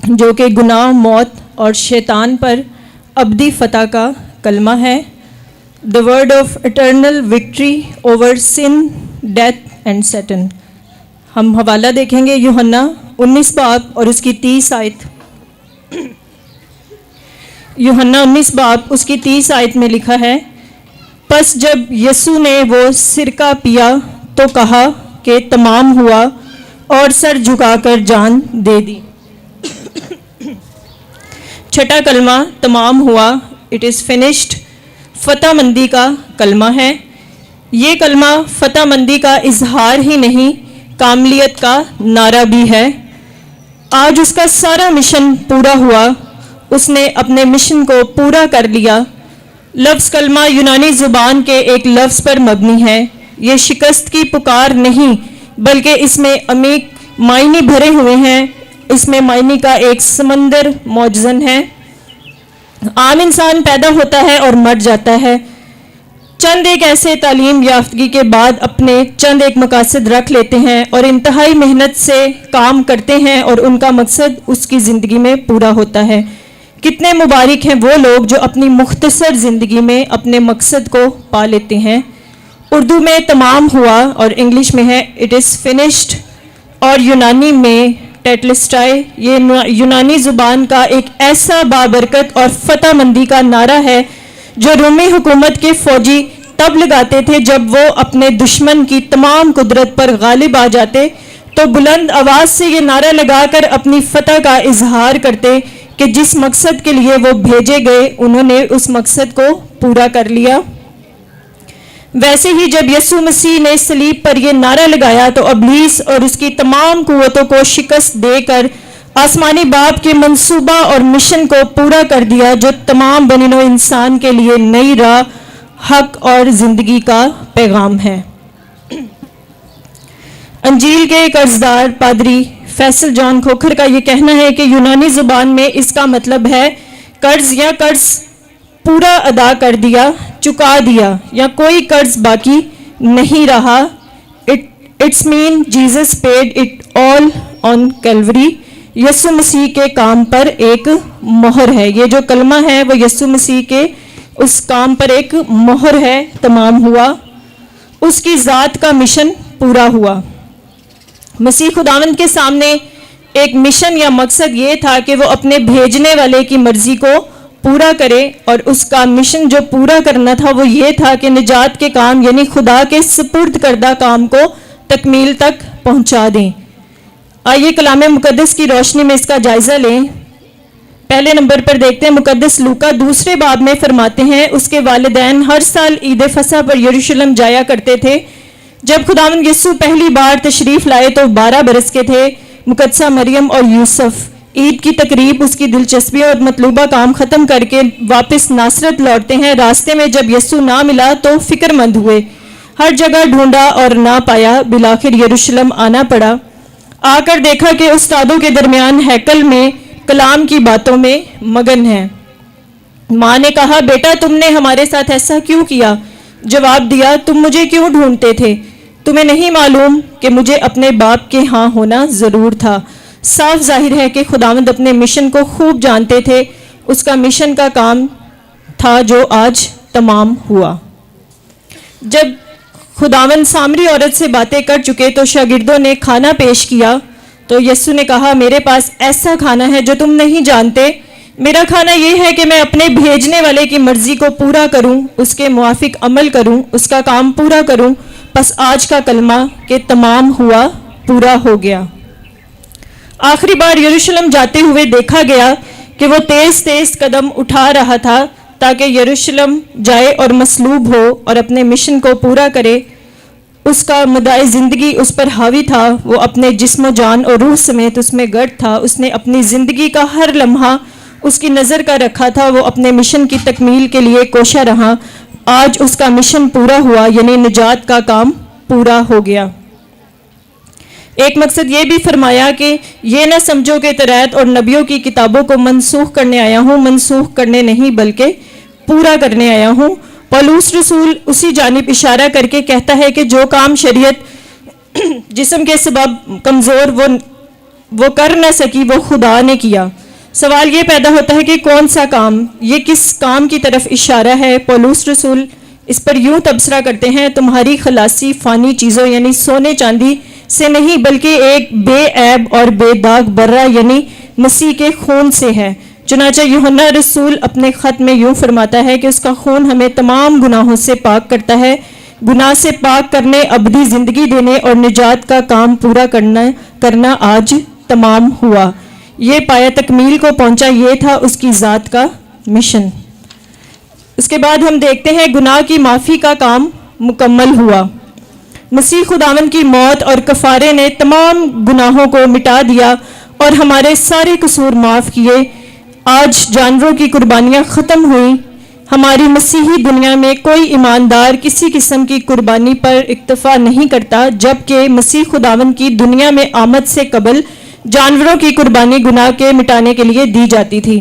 جو کہ گناہ، موت اور شیطان پر ابدی فتح کا کلمہ ہے. The word of eternal victory over sin, death and Satan. ہم حوالہ دیکھیں گے یوحنا 19 باب اور اس کی 30 آیت. یوحنا 19 باب اس کی 30 آیت میں لکھا ہے، پس جب یسوع نے وہ سرکہ پیا تو کہا کہ تمام ہوا، اور سر جھکا کر جان دے دی. چھٹا کلمہ تمام ہوا، اٹ از فنشڈ، فتح مندی کا کلمہ ہے. یہ کلمہ فتح مندی کا اظہار ہی نہیں، کاملیت کا نعرہ بھی ہے. آج اس کا سارا مشن پورا ہوا، اس نے اپنے مشن کو پورا کر لیا. لفظ کلمہ یونانی زبان کے ایک لفظ پر مبنی ہے. یہ شکست کی پکار نہیں، بلکہ اس میں عمیق معنی بھرے ہوئے ہیں. اس میں معنی کا ایک سمندر موجزن ہے. عام انسان پیدا ہوتا ہے اور مر جاتا ہے. چند ایک ایسے تعلیم یافتگی کے بعد اپنے چند ایک مقاصد رکھ لیتے ہیں اور انتہائی محنت سے کام کرتے ہیں اور ان کا مقصد اس کی زندگی میں پورا ہوتا ہے. کتنے مبارک ہیں وہ لوگ جو اپنی مختصر زندگی میں اپنے مقصد کو پا لیتے ہیں. اردو میں تمام ہوا اور انگلش میں ہے اٹ از فنشڈ، اور یونانی میں ٹیٹلسٹائی. یہ یونانی زبان کا ایک ایسا بابرکت اور فتح مندی کا نعرہ ہے جو رومی حکومت کے فوجی تب لگاتے تھے جب وہ اپنے دشمن کی تمام قدرت پر غالب آ جاتے تو بلند آواز سے یہ نعرہ لگا کر اپنی فتح کا اظہار کرتے کہ جس مقصد کے لیے وہ بھیجے گئے انہوں نے اس مقصد کو پورا کر لیا. ویسے ہی جب یسوع مسیح نے صلیب پر یہ نعرہ لگایا تو ابلیس اور اس کی تمام قوتوں کو شکست دے کر آسمانی باپ کے منصوبہ اور مشن کو پورا کر دیا، جو تمام بنی نوع انسان کے لیے نئی راہ، حق اور زندگی کا پیغام ہے. انجیل کے قرضدار پادری فیصل جان کھوکھر کا یہ کہنا ہے کہ یونانی زبان میں اس کا مطلب ہے قرض یا قرض پورا ادا کر دیا، چکا دیا، یا کوئی قرض باقی نہیں رہا. It's man Jesus paid it all on Calvary. یسوع مسیح کے کام پر ایک مہر ہے. یہ جو کلمہ ہے وہ یسوع مسیح کے اس کام پر ایک مہر ہے. تمام ہوا، اس کی ذات کا مشن پورا ہوا. مسیح خداوند کے سامنے ایک مشن یا مقصد یہ تھا کہ وہ اپنے بھیجنے والے کی مرضی کو پورا کرے، اور اس کا مشن جو پورا کرنا تھا وہ یہ تھا کہ نجات کے کام یعنی خدا کے سپرد کردہ کام کو تکمیل تک پہنچا دیں. آئیے کلام مقدس کی روشنی میں اس کا جائزہ لیں. پہلے نمبر پر دیکھتے ہیں مقدس لوکا 2 باب میں فرماتے ہیں، اس کے والدین ہر سال عید فصح پر یروشلم جایا کرتے تھے. جب خداوند یسوع پہلی بار تشریف لائے تو 12 برس کے تھے. مقدسہ مریم اور یوسف عید کی تقریب، اس کی دلچسپی اور مطلوبہ کام ختم کر کے واپس ناصرت لوٹتے ہیں. راستے میں جب یسوع نہ ملا تو فکر مند ہوئے، ہر جگہ ڈھونڈا اور نہ پایا. بالآخر یروشلم آنا پڑا. آ کر دیکھا کہ استادوں کے درمیان ہیکل میں کلام کی باتوں میں مگن ہے. ماں نے کہا، بیٹا تم نے ہمارے ساتھ ایسا کیوں کیا؟ جواب دیا، تم مجھے کیوں ڈھونڈتے تھے؟ تمہیں نہیں معلوم کہ مجھے اپنے باپ کے ہاں ہونا ضرور تھا. صاف ظاہر ہے کہ خداوند اپنے مشن کو خوب جانتے تھے. اس کا مشن کا کام تھا جو آج تمام ہوا. جب خداوند سامری عورت سے باتیں کر چکے تو شاگردوں نے کھانا پیش کیا تو یسوع نے کہا، میرے پاس ایسا کھانا ہے جو تم نہیں جانتے. میرا کھانا یہ ہے کہ میں اپنے بھیجنے والے کی مرضی کو پورا کروں، اس کے موافق عمل کروں، اس کا کام پورا کروں. پس آج کا کلمہ کہ تمام ہوا پورا ہو گیا. آخری بار یروشلم جاتے ہوئے دیکھا گیا کہ وہ تیز تیز قدم اٹھا رہا تھا تاکہ یروشلم جائے اور مصلوب ہو اور اپنے مشن کو پورا کرے. اس کا مدعی زندگی اس پر حاوی تھا. وہ اپنے جسم و جان اور روح سمیت اس میں گرد تھا. اس نے اپنی زندگی کا ہر لمحہ اس کی نظر کا رکھا تھا. وہ اپنے مشن کی تکمیل کے لیے کوشاں رہا. آج اس کا مشن پورا ہوا، یعنی نجات کا کام پورا ہو گیا. ایک مقصد یہ بھی فرمایا کہ یہ نہ سمجھو کہ تورات اور نبیوں کی کتابوں کو منسوخ کرنے آیا ہوں. منسوخ کرنے نہیں بلکہ پورا کرنے آیا ہوں. پولس رسول اسی جانب اشارہ کر کے کہتا ہے کہ جو کام شریعت جسم کے سبب کمزور وہ وہ کر نہ سکی وہ خدا نے کیا۔ سوال یہ پیدا ہوتا ہے کہ کون سا کام، یہ کس کام کی طرف اشارہ ہے؟ پولس رسول اس پر یوں تبصرہ کرتے ہیں، تمہاری خلاصی فانی چیزوں یعنی سونے چاندی سے نہیں بلکہ ایک بے عیب اور بے داغ برہ یعنی مسیح کے خون سے ہے۔ چنانچہ یوحنا رسول اپنے خط میں یوں فرماتا ہے کہ اس کا خون ہمیں تمام گناہوں سے پاک کرتا ہے، گناہ سے پاک کرنے، ابدی زندگی دینے اور نجات کا کام پورا کرنا آج تمام ہوا۔ یہ پایا تکمیل کو پہنچا، یہ تھا اس کی ذات کا مشن۔ اس کے بعد ہم دیکھتے ہیں گناہ کی معافی کا کام مکمل ہوا۔ مسیح خداوند کی موت اور کفارے نے تمام گناہوں کو مٹا دیا اور ہمارے سارے قصور معاف کیے۔ آج جانوروں کی قربانیاں ختم ہوئیں۔ ہماری مسیحی دنیا میں کوئی ایماندار کسی قسم کی قربانی پر اکتفا نہیں کرتا، جبکہ مسیح خداوند کی دنیا میں آمد سے قبل جانوروں کی قربانی گناہ کے مٹانے کے لیے دی جاتی تھی۔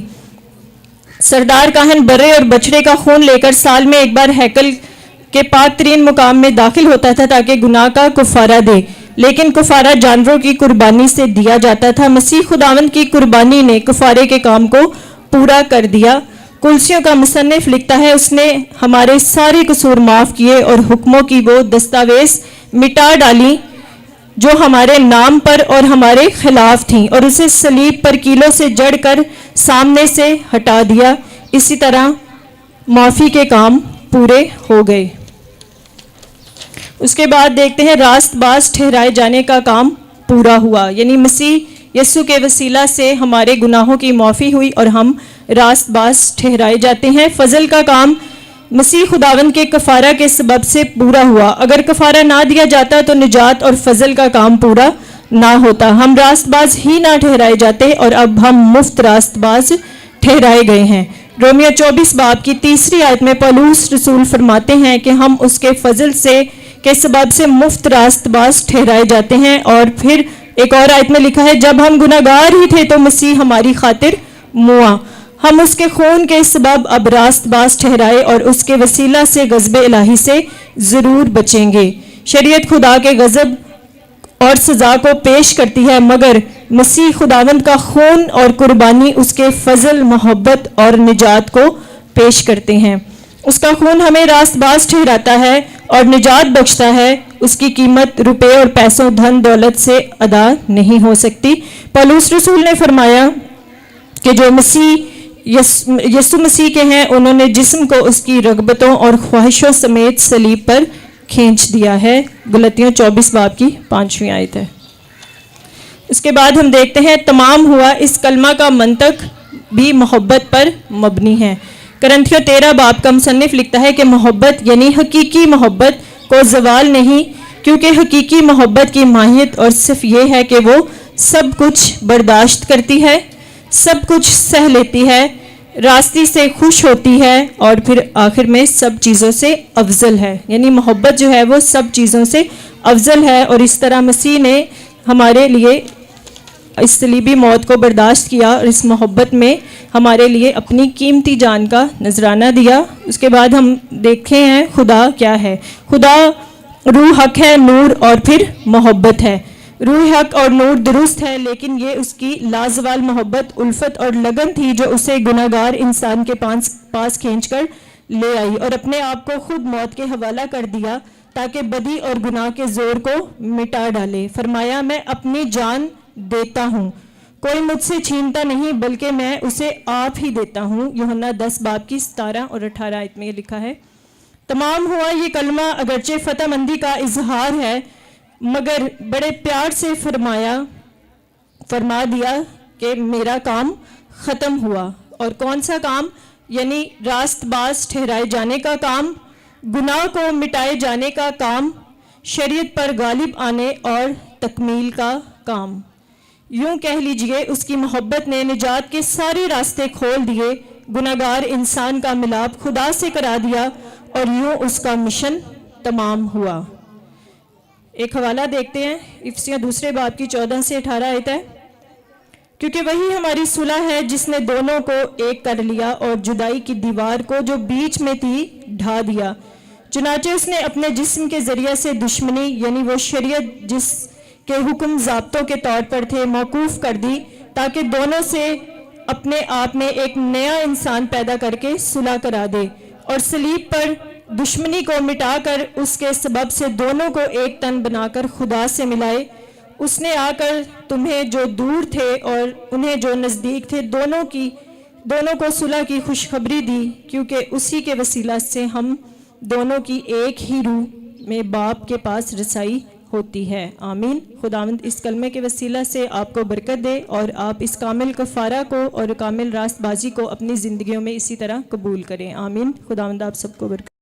سردار کاہن برے اور بچڑے کا خون لے کر سال میں ایک بار ہیکل کے پاک ترین مقام میں داخل ہوتا تھا تاکہ گناہ کا کفارہ دے، لیکن کفارہ جانوروں کی قربانی سے دیا جاتا تھا۔ مسیح خداوند کی قربانی نے کفارے کے کام کو پورا کر دیا۔ کلسیوں کا مصنف لکھتا ہے، اس نے ہمارے سارے قصور معاف کیے اور حکموں کی وہ دستاویز مٹا ڈالی جو ہمارے نام پر اور ہمارے خلاف تھیں، اور اسے صلیب پر کیلوں سے جڑ کر سامنے سے ہٹا دیا۔ اسی طرح معافی کے کام پورے ہو گئے۔ اس کے بعد دیکھتے ہیں راست باز ٹھہرائے جانے کا کام پورا ہوا، یعنی مسیح یسوع کے وسیلہ سے ہمارے گناہوں کی معافی ہوئی اور ہم راست باز ٹھہرائے جاتے ہیں۔ فضل کا کام مسیح خداوند کے کفارہ کے سبب سے پورا ہوا۔ اگر کفارہ نہ دیا جاتا تو نجات اور فضل کا کام پورا نہ ہوتا، ہم راست باز ہی نہ ٹھہرائے جاتے، اور اب ہم مفت راست باز ٹھہرائے گئے ہیں۔ رومیہ 24 باب کی 3 آیت میں پولس رسول فرماتے ہیں کہ ہم اس کے فضل سے کے سبب سے مفت راست باز ٹھہرائے جاتے ہیں، اور پھر ایک اور آیت میں لکھا ہے، جب ہم گناہگار ہی تھے تو مسیح ہماری خاطر موا۔ ہم اس کے خون کے سبب اب راست باز ٹھہرائے اور اس کے وسیلہ سے غضب الہی سے ضرور بچیں گے۔ شریعت خدا کے غضب اور سزا کو پیش کرتی ہے، مگر مسیح خداوند کا خون اور قربانی اس کے فضل، محبت اور نجات کو پیش کرتے ہیں۔ اس کا خون ہمیں راست باز ٹھہراتا ہے اور نجات بخشتا ہے۔ اس کی قیمت روپے اور پیسوں، دھن دولت سے ادا نہیں ہو سکتی۔ پولس رسول نے فرمایا کہ جو یسوع مسیح کے ہیں، انہوں نے جسم کو اس کی رغبتوں اور خواہشوں سمیت صلیب پر کھینچ دیا ہے۔ غلطیوں 24 باب کی 5ویں آیت ہے۔ اس کے بعد ہم دیکھتے ہیں تمام ہوا۔ اس کلمہ کا منطق بھی محبت پر مبنی ہے۔ کرنتھیوں 13 باب کا مصنف لکھتا ہے کہ محبت یعنی حقیقی محبت کو زوال نہیں، کیونکہ حقیقی محبت کی ماہیت اور صرف یہ ہے کہ وہ سب کچھ برداشت کرتی ہے، سب کچھ سہ لیتی ہے، راستی سے خوش ہوتی ہے، اور پھر آخر میں سب چیزوں سے افضل ہے۔ یعنی محبت جو ہے وہ سب چیزوں سے افضل ہے، اور اس طرح مسیح نے ہمارے لیے اس صلیبی موت کو برداشت کیا اور اس محبت میں ہمارے لیے اپنی قیمتی جان کا نذرانہ دیا۔ اس کے بعد ہم دیکھتے ہیں خدا کیا ہے۔ خدا روح حق ہے، نور اور پھر محبت ہے۔ روح حق اور نور درست ہے، لیکن یہ اس کی لازوال محبت، الفت اور لگن تھی جو اسے گناہگار انسان کے پاس کھینچ کر لے آئی اور اپنے آپ کو خود موت کے حوالہ کر دیا تاکہ بدی اور گناہ کے زور کو مٹا ڈالے۔ فرمایا، میں اپنی جان دیتا ہوں، کوئی مجھ سے چھینتا نہیں بلکہ میں اسے آپ ہی دیتا ہوں۔ یوحنا 10 باب کی 17 اور 18 آیت میں یہ لکھا ہے۔ تمام ہوا یہ کلمہ اگرچہ فتح مندی کا اظہار ہے، مگر بڑے پیار سے فرما دیا کہ میرا کام ختم ہوا۔ اور کون سا کام؟ یعنی راست باز ٹھہرائے جانے کا کام، گناہ کو مٹائے جانے کا کام، شریعت پر غالب آنے اور تکمیل کا کام۔ یوں کہہ لیجئے اس کی محبت نے نجات کے سارے راستے کھول دیے، گناہگار انسان کا ملاپ خدا سے کرا دیا، اور یوں اس کا مشن تمام ہوا۔ ایک حوالہ دیکھتے ہیں، افسیوں 2 باب کی 14 سے 18 آیت ہے۔ کیونکہ وہی ہماری صلح ہے جس نے دونوں کو ایک کر لیا اور جدائی کی دیوار کو جو بیچ میں تھی ڈھا دیا۔ چنانچہ اس نے اپنے جسم کے ذریعے سے دشمنی یعنی وہ شریعت جس کے حکم ضابطوں کے طور پر تھے موقوف کر دی تاکہ دونوں سے اپنے آپ میں ایک نیا انسان پیدا کر کے صلح کرا دے اور صلیب پر دشمنی کو مٹا کر اس کے سبب سے دونوں کو ایک تن بنا کر خدا سے ملائے۔ اس نے آ کر تمہیں جو دور تھے اور انہیں جو نزدیک تھے دونوں کو صلح کی خوشخبری دی، کیونکہ اسی کے وسیلہ سے ہم دونوں کی ایک ہی روح میں باپ کے پاس رسائی ہوتی ہے۔ آمین۔ خداوند اس کلمے کے وسیلہ سے آپ کو برکت دے اور آپ اس کامل کفارہ کو اور کامل راست بازی کو اپنی زندگیوں میں اسی طرح قبول کریں۔ آمین۔ خداوند آپ سب کو برکت